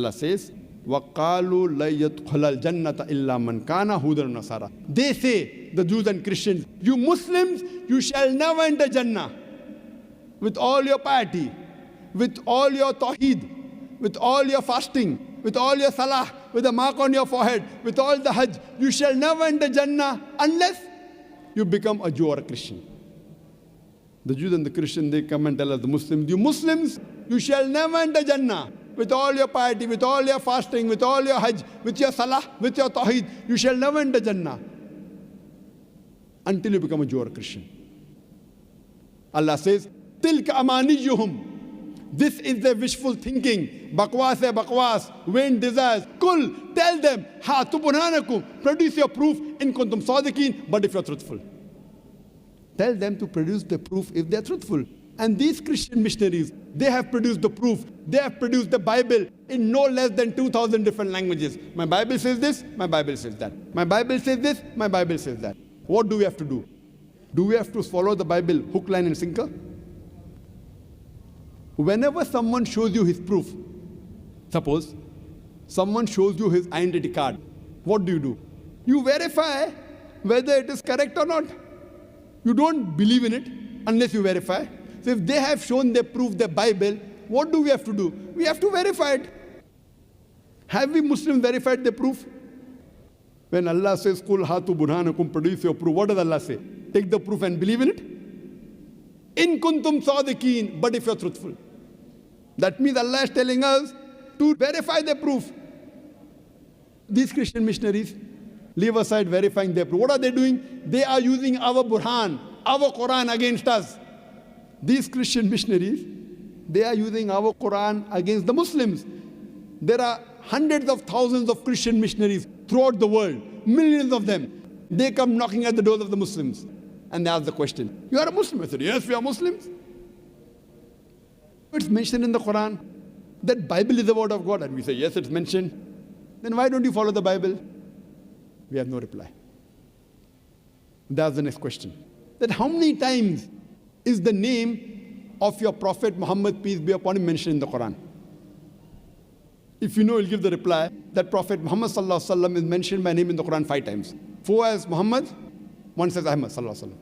Allah says, وَقَالُوا لَن يَدْخُلَ الْجَنَّةَ إِلَّا مَنْ كَانَ هُودًا وَنَصَارَى. They say, the Jews and Christians, you Muslims, you shall never enter Jannah. With all your piety, with all your tawheed, with all your fasting, with all your salah, with a mark on your forehead, with all the hajj, you shall never enter Jannah unless you become a Jew or a Christian. The Jews and the Christians, they come and tell us, the Muslims, you Muslims, you shall never enter Jannah. With all your piety, with all your fasting, with all your hajj, with your salah, with your tawheed, you shall never enter Jannah until you become a Jew or a Christian. Allah says, Tilka amaniyuhum. This is their wishful thinking. Bakwas hai bakwas, vain desires. Kul, tell them, Hatu burhanakum, produce your proof in kuntum sadiqeen, but if you're truthful. Tell them to produce the proof if they're truthful. And these Christian missionaries, they have produced the proof. They have produced the Bible in no less than 2,000 different languages. My Bible says this, my Bible says that. My Bible says this, my Bible says that. What do we have to do? Do we have to follow the Bible hook, line and sinker? Whenever someone shows you his proof, suppose someone shows you his identity card, what do? You verify whether it is correct or not. You don't believe in it unless you verify. So if they have shown their proof, their Bible, what do we have to do? We have to verify it. Have we Muslims verified their proof? When Allah says, Kul hatu burhanakum, produce your proof, what does Allah say? Take the proof and believe in it? In kuntum sadiqeen, but if you're truthful. That means Allah is telling us to verify their proof. These Christian missionaries leave aside verifying their proof. What are they doing? They are using our Burhan, our Quran against us. These Christian missionaries, they are using our Quran against the Muslims. There are hundreds of thousands of Christian missionaries throughout the world, millions of them. They come knocking at the doors of the Muslims and they ask the question, you are a Muslim? I said, yes, we are Muslims. It's mentioned in the Quran that Bible is the word of God, and we say, yes, it's mentioned. Then why don't you follow the Bible? We have no reply. That's the next question. That how many times is the name of your Prophet Muhammad, peace be upon him, mentioned in the Quran? If you know, you'll give the reply that Prophet Muhammad sallallahu alaihi wasallam is mentioned by name in the Quran 5 times. 4 as Muhammad, 1 says Ahmad sallallahu alaihi wasallam.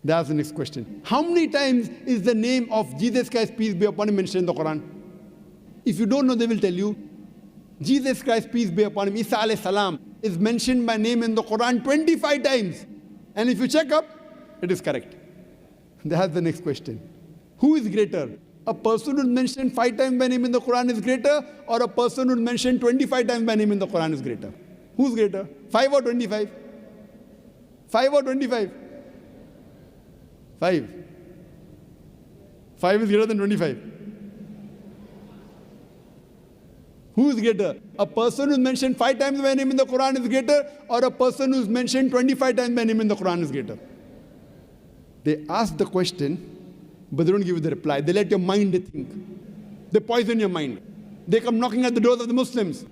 That's the next question. How many times is the name of Jesus Christ, peace be upon him, mentioned in the Quran? If you don't know, they will tell you. Jesus Christ, peace be upon him, Isa alayhi salam, is mentioned by name in the Quran 25 times. And if you check up, it is correct. That's the next question. Who is greater? A person who is mentioned 5 times by name in the Quran is greater, or a person who is mentioned 25 times by name in the Quran is greater? Who's greater? 5 or 25? 5 or 25? 5. 5 is greater than 25. Who is greater? A person who is mentioned 5 times by name in the Quran is greater, or a person who is mentioned 25 times by name in the Quran is greater? They ask the question, but they don't give you the reply. They let your mind think. They poison your mind. They come knocking at the doors of the Muslims.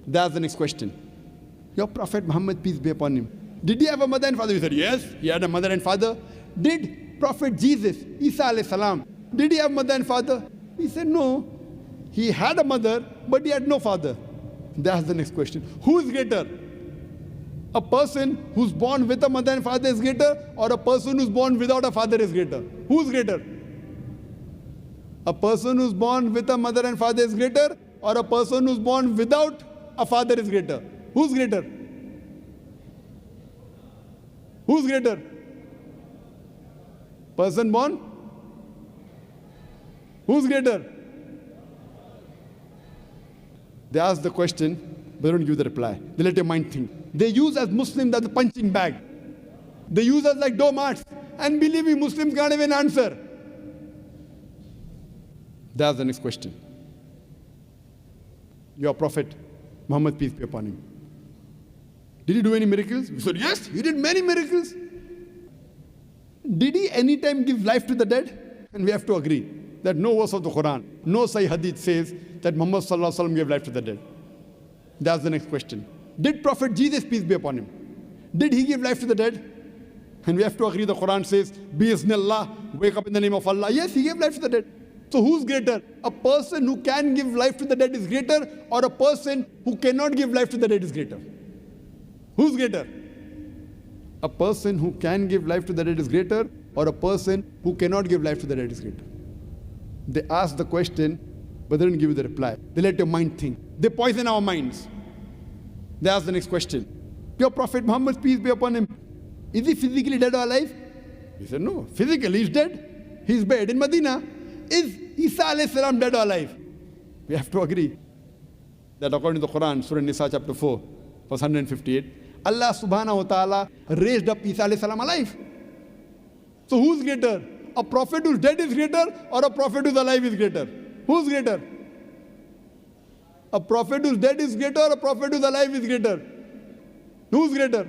That's the next question. Your Prophet Muhammad, peace be upon him, did he have a mother and father? We said, yes, he had a mother and father. Did Prophet Jesus, Isa alayhi salam, did he have mother and father? We said, no. He had a mother, but he had no father. That's the next question. Who is greater? A person who's born with a mother and father is greater, or a person who's born without a father is greater? Who's greater? A person who's born with a mother and father is greater, or a person who's born without a father is greater? Who's greater? Who's greater? Person born? Who's greater? They ask the question, but they don't give the reply. They let your mind think. They use as Muslims as a punching bag. They use us like doormats. And believe me, Muslims can't even answer. That's the next question. Your Prophet, Muhammad, peace be upon him, did he do any miracles? We said, yes, he did many miracles. Did he anytime give life to the dead? And we have to agree that no verse of the Quran, no Sahih Hadith says that Muhammad sallallahu alaihi wasallam gave life to the dead. That's the next question. Did Prophet Jesus, peace be upon him, did he give life to the dead? And we have to agree the Quran says, Bi-iznillah, wake up in the name of Allah. Yes, he gave life to the dead. So who's greater? A person who can give life to the dead is greater, or a person who cannot give life to the dead is greater? Who's greater? A person who can give life to the dead is greater, or a person who cannot give life to the dead is greater? They ask the question, but they don't give you the reply. They let your mind think. They poison our minds. They ask the next question. Your Prophet Muhammad, peace be upon him, is he physically dead or alive? He said, no, physically he's dead. He's buried in Medina. Is Isa alayhi salam dead or alive? We have to agree that according to the Quran, Surah Nisa chapter 4, verse 158, Allah subhanahu wa ta'ala raised up Isa alayhi salam alive. So who's greater? A prophet who's dead is greater, or a prophet who's alive is greater? Who's greater? A prophet who's dead is greater, or a prophet who's alive is greater? Who's greater?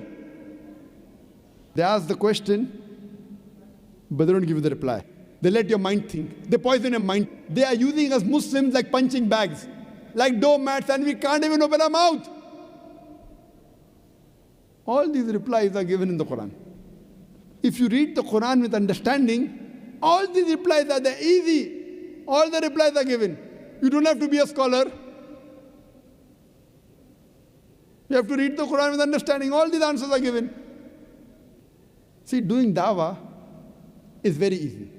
They ask the question, but they don't give you the reply. They let your mind think. They poison your mind. They are using us Muslims like punching bags, like doormats, and we can't even open our mouth. All these replies are given in the Quran. If you read the Quran with understanding, all these replies are there, easy. All the replies are given. You don't have to be a scholar. You have to read the Quran with understanding. All these answers are given. See, doing dawah is very easy.